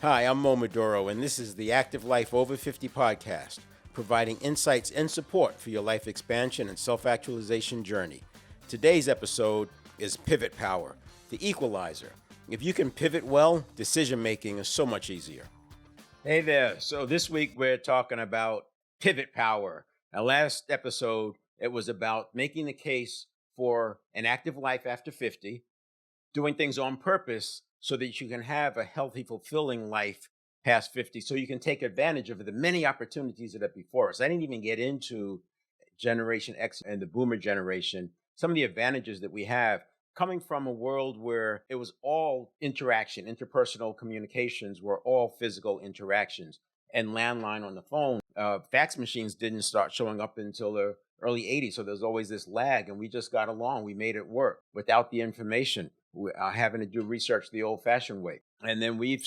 Hi, I'm Mo Maduro, and this is the Active Life Over 50 podcast, providing insights and support for your life expansion and self actualization journey. Today's episode is Pivot Power, the equalizer. If you can pivot well, decision making is so much easier. Hey there. So this week we're talking about pivot power. Our last episode, it was about making the case for an active life after 50, doing things on purpose so that you can have a healthy, fulfilling life past 50, so you can take advantage of the many opportunities that are before us. I didn't even get into Generation X and the boomer generation, some of the advantages that we have coming from a world where it was all interaction, interpersonal communications were all physical interactions, and landline on the phone. Fax machines didn't start showing up until the early 80s. So there's always this lag, and we just got along. We made it work without the information, having to do research the old fashioned way. And then we've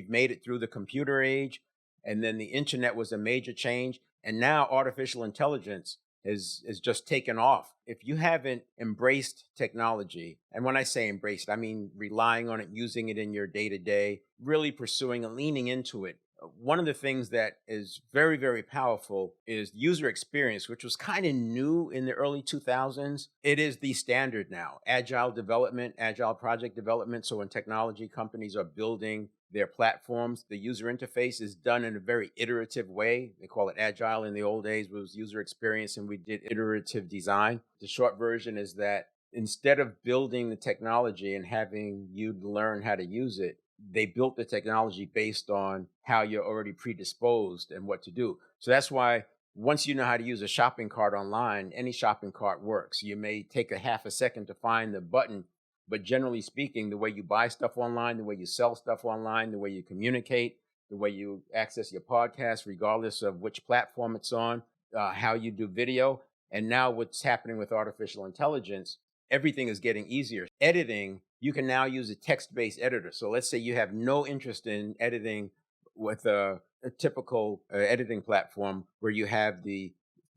made it through the computer age. And then the internet was a major change. And now artificial intelligence is just taken off. If you haven't embraced technology, and when I say embraced, I mean relying on it, using it in your day to day, really pursuing and leaning into it. One of the things that is very, very powerful is user experience, which was kind of new in the early 2000s. It is the standard now. Agile development, agile project development. So when technology companies are building their platforms, the user interface is done in a very iterative way. They call it agile. In the old days, it was user experience, and we did iterative design. The short version is that instead of building the technology and having you learn how to use it, they built the technology based on how you're already predisposed and what to do. So that's why once you know how to use a shopping cart online, any shopping cart works. You may take a half a second to find the button, but generally speaking, the way you buy stuff online, the way you sell stuff online, the way you communicate, the way you access your podcast, regardless of which platform it's on, how you do video. And now what's happening with artificial intelligence, everything is getting easier. Editing, you can now use a text-based editor. So let's say you have no interest in editing with a typical editing platform where you have the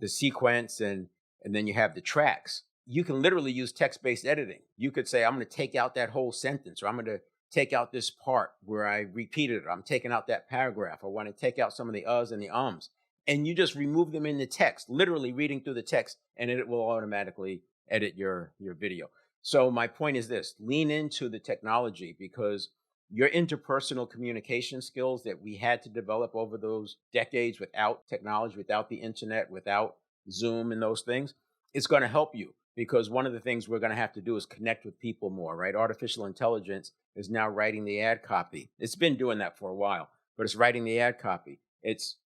sequence and then you have the tracks. You can literally use text-based editing. You could say, I'm going to take out that whole sentence, or I'm going to take out this part where I repeated it. I'm taking out that paragraph. I want to take out some of the uhs and the ums. And you just remove them in the text, literally reading through the text, and it will automatically edit your video. So my point is this: lean into the technology, because your interpersonal communication skills that we had to develop over those decades without technology, without the internet, without Zoom and those things, it's going to help you, because one of the things we're going to have to do is connect with people more, right? Artificial intelligence is now writing the ad copy. It's been doing that for a while, but it's writing the ad copy. It's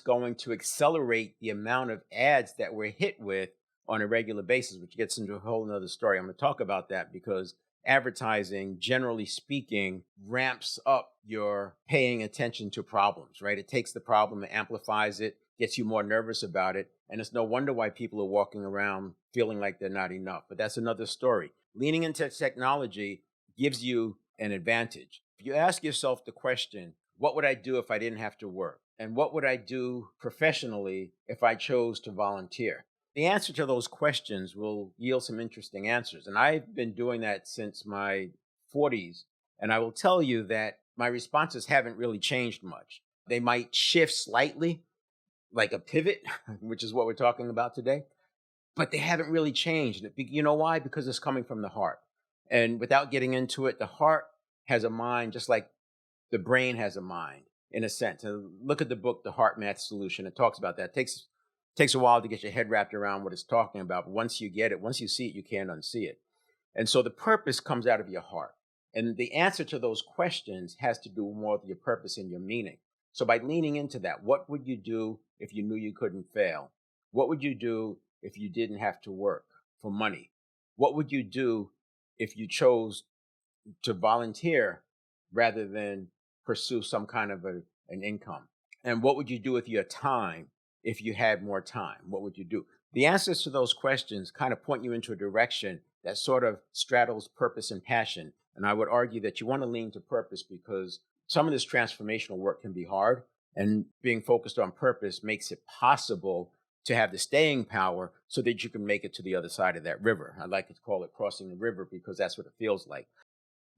going to accelerate the amount of ads that we're hit with on a regular basis, which gets into a whole nother story. I'm going to talk about that, because advertising, generally speaking, ramps up your paying attention to problems, right? It takes the problem and amplifies it, gets you more nervous about it. And it's no wonder why people are walking around feeling like they're not enough. But that's another story. Leaning into technology gives you an advantage. If you ask yourself the question, what would I do if I didn't have to work? And what would I do professionally if I chose to volunteer? The answer to those questions will yield some interesting answers. And I've been doing that since my 40s. And I will tell you that my responses haven't really changed much. They might shift slightly, like a pivot, which is what we're talking about today, but they haven't really changed. You know why? Because it's coming from the heart. And without getting into it, the heart has a mind just like the brain has a mind, in a sense. And look at the book, The Heart Math Solution. It talks about that. It takes a while to get your head wrapped around what it's talking about. But once you get it, once you see it, you can't unsee it. And so the purpose comes out of your heart. And the answer to those questions has to do more with your purpose and your meaning. So by leaning into that, what would you do if you knew you couldn't fail? What would you do if you didn't have to work for money? What would you do if you chose to volunteer rather than pursue some kind of an income? And what would you do with your time if you had more time? What would you do? The answers to those questions kind of point you into a direction that sort of straddles purpose and passion. And I would argue that you want to lean to purpose, because some of this transformational work can be hard, and being focused on purpose makes it possible to have the staying power so that you can make it to the other side of that river. I like to call it crossing the river, because that's what it feels like.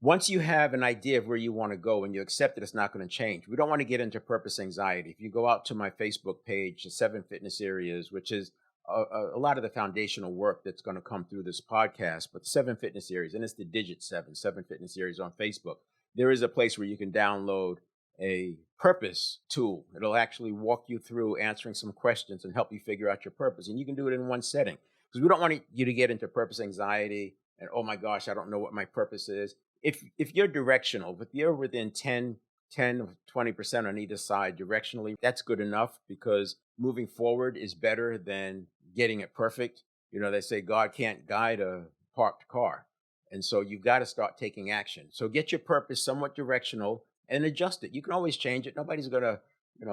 Once you have an idea of where you want to go and you accept that it's not going to change, we don't want to get into purpose anxiety. If you go out to my Facebook page, the 7 fitness areas, which is a lot of the foundational work that's going to come through this podcast, but 7 fitness areas, and it's the digit 7 fitness areas on Facebook. There is a place where you can download a purpose tool. It'll actually walk you through answering some questions and help you figure out your purpose. And you can do it in one setting because we don't want you to get into purpose anxiety and, oh my gosh, I don't know what my purpose is. If you're directional, if you're within 10 or 20% on either side directionally, that's good enough because moving forward is better than getting it perfect. They say God can't guide a parked car. And so you've got to start taking action. So get your purpose somewhat directional and adjust it. You can always change it. Nobody's going to,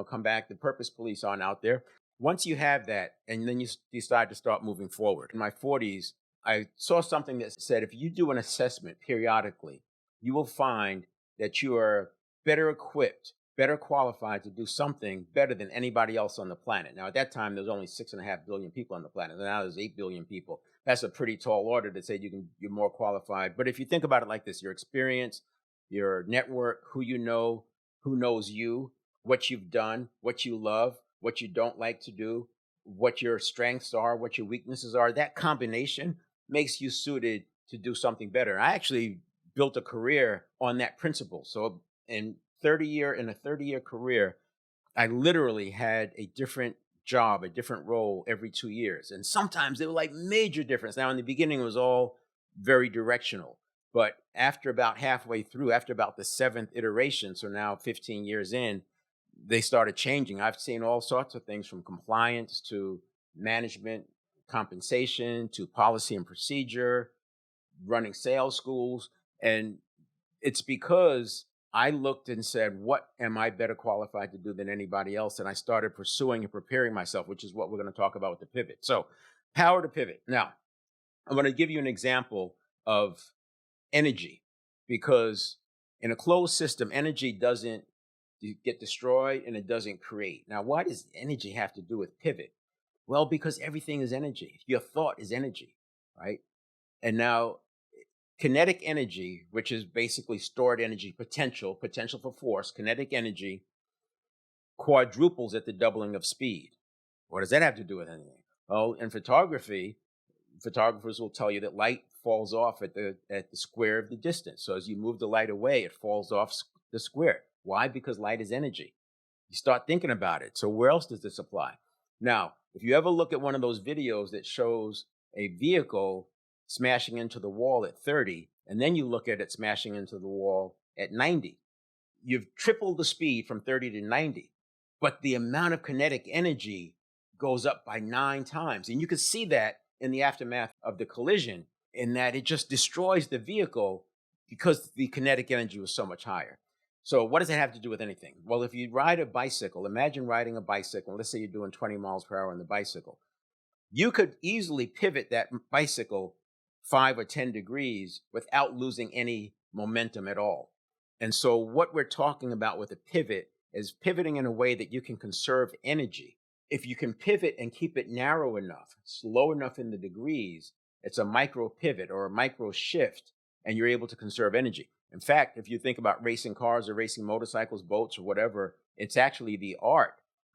come back. The purpose police aren't out there. Once you have that, and then you decide to start moving forward. In my 40s, I saw something that said if you do an assessment periodically, you will find that you are better equipped, better qualified to do something better than anybody else on the planet. Now, at that time, there was only 6.5 billion people on the planet. Now there's 8 billion people. That's a pretty tall order to say you're more qualified. But if you think about it like this, your experience, your network, who you know, who knows you, what you've done, what you love, what you don't like to do, what your strengths are, what your weaknesses are, that combination makes you suited to do something better. I actually built a career on that principle. So in a 30-year career, I literally had a different job, a different role every 2 years. And sometimes they were like major difference. Now in the beginning it was all very directional. But after about halfway through, after about the 7th iteration, so now 15 years in, they started changing. I've seen all sorts of things from compliance to management, compensation to policy and procedure, running sales schools. And it's because I looked and said, what am I better qualified to do than anybody else? And I started pursuing and preparing myself, which is what we're going to talk about with the pivot. So power to pivot. Now, I'm going to give you an example of energy because in a closed system, energy doesn't get destroyed and it doesn't create. Now, why does energy have to do with pivot? Well, because everything is energy. Your thought is energy, right? And now kinetic energy, which is basically stored energy, potential for force, kinetic energy quadruples at the doubling of speed. What does that have to do with anything? Well, in photography, photographers will tell you that light falls off at the square of the distance. So as you move the light away, it falls off the square. Why? Because light is energy. You start thinking about it. So where else does this apply? Now, if you ever look at one of those videos that shows a vehicle smashing into the wall at 30, and then you look at it smashing into the wall at 90, you've tripled the speed from 30 to 90, but the amount of kinetic energy goes up by 9 times. And you can see that in the aftermath of the collision, in that it just destroys the vehicle because the kinetic energy was so much higher. So what does it have to do with anything? Well, if you ride a bicycle, imagine riding a bicycle. Let's say you're doing 20 miles per hour on the bicycle. You could easily pivot that bicycle 5 or 10 degrees without losing any momentum at all. And so what we're talking about with a pivot is pivoting in a way that you can conserve energy. If you can pivot and keep it narrow enough, slow enough in the degrees, it's a micro pivot or a micro shift, and you're able to conserve energy. In fact, if you think about racing cars or racing motorcycles, boats, or whatever, it's actually the art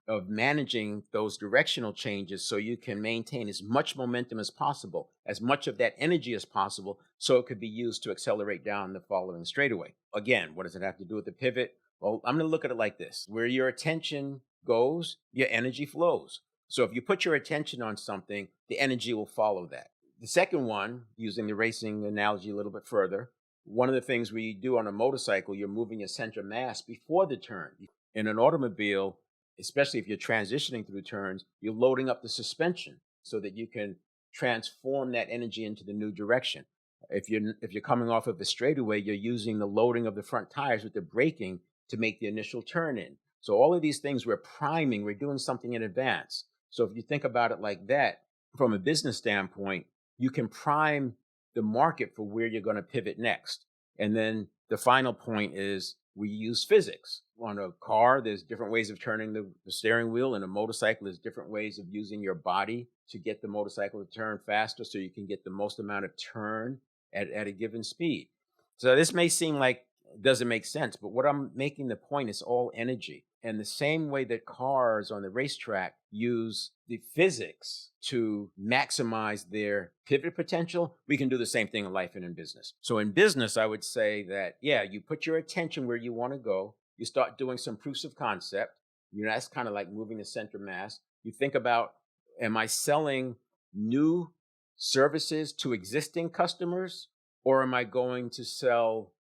of managing those directional changes so you can maintain as much momentum as possible, as much of that energy as possible, so it could be used to accelerate down the following straightaway. Again, what does it have to do with the pivot? Well, I'm going to look at it like this. Where your attention goes, your energy flows. So if you put your attention on something, the energy will follow that. The second one, using the racing analogy a little bit further, one of the things we do on a motorcycle, you're moving your center of mass before the turn. In an automobile, especially if you're transitioning through turns, you're loading up the suspension so that you can transform that energy into the new direction. If you're coming off of a straightaway, you're using the loading of the front tires with the braking to make the initial turn in. So all of these things we're priming, we're doing something in advance. So if you think about it like that, from a business standpoint, you can prime the market for where you're going to pivot next. And then the final point is we use physics. On a car, there's different ways of turning the steering wheel. In a motorcycle, there's different ways of using your body to get the motorcycle to turn faster so you can get the most amount of turn at a given speed. So this may seem like it doesn't make sense, but what I'm making the point is all energy. And the same way that cars on the racetrack use the physics to maximize their pivot potential, we can do the same thing in life and in business. So in business, I would say that, yeah, you put your attention where you want to go. You start doing some proofs of concept. That's kind of like moving the center mass. You think about, am I selling new services to existing customers, or am I going to sell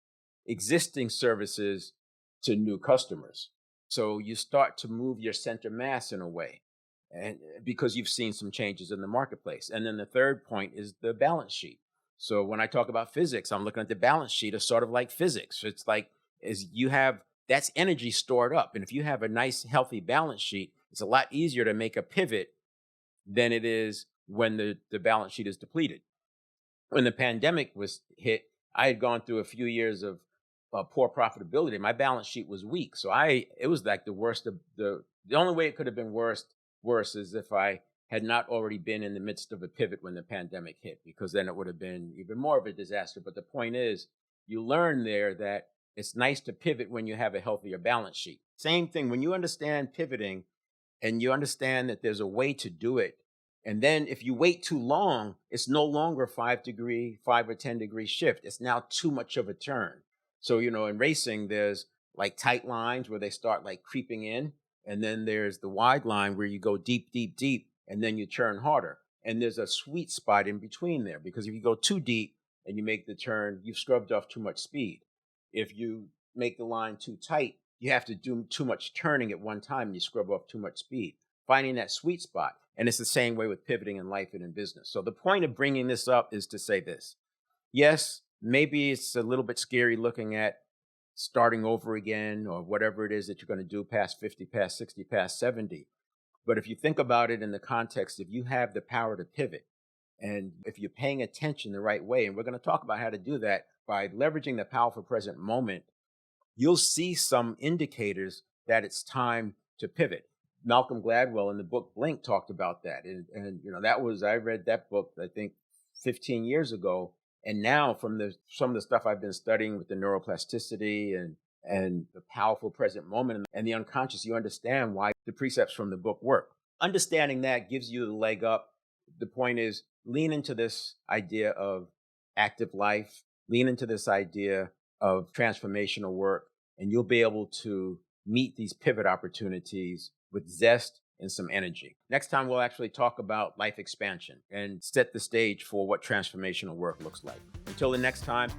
existing services to new customers? So you start to move your center mass in a way, and because you've seen some changes in the marketplace. And then the third point is the balance sheet. So when I talk about physics, I'm looking at the balance sheet as sort of like physics. It's like, is you have that's energy stored up. And if you have a nice, healthy balance sheet, it's a lot easier to make a pivot than it is when the balance sheet is depleted. When the pandemic was hit, I had gone through a few years of poor profitability. My balance sheet was weak, so it was like the worst of the only way it could have been worse is if I had not already been in the midst of a pivot when the pandemic hit, because then it would have been even more of a disaster. But the point is, you learn there that it's nice to pivot when you have a healthier balance sheet. Same thing when you understand pivoting and you understand that there's a way to do it. And then if you wait too long, it's no longer 5 or 10 degree shift. It's now too much of a turn. So, in racing, there's like tight lines where they start like creeping in. And then there's the wide line where you go deep, deep, deep, and then you turn harder. And there's a sweet spot in between there, because if you go too deep and you make the turn, you've scrubbed off too much speed. If you make the line too tight, you have to do too much turning at one time and you scrub off too much speed. Finding that sweet spot. And it's the same way with pivoting in life and in business. So the point of bringing this up is to say this. Yes, maybe it's a little bit scary looking at starting over again or whatever it is that you're going to do past 50, past 60, past 70. But if you think about it in the context, if you have the power to pivot, and if you're paying attention the right way, and we're going to talk about how to do that by leveraging the powerful present moment, you'll see some indicators that it's time to pivot. Malcolm Gladwell in the book Blink talked about that. And I read that book, I think 15 years ago. And now from some of the stuff I've been studying with the neuroplasticity and the powerful present moment and the unconscious, you understand why the precepts from the book work. Understanding that gives you the leg up. The point is, lean into this idea of active life, lean into this idea of transformational work, and you'll be able to meet these pivot opportunities with zest and some energy. Next time, we'll actually talk about life expansion and set the stage for what transformational work looks like. Until the next time,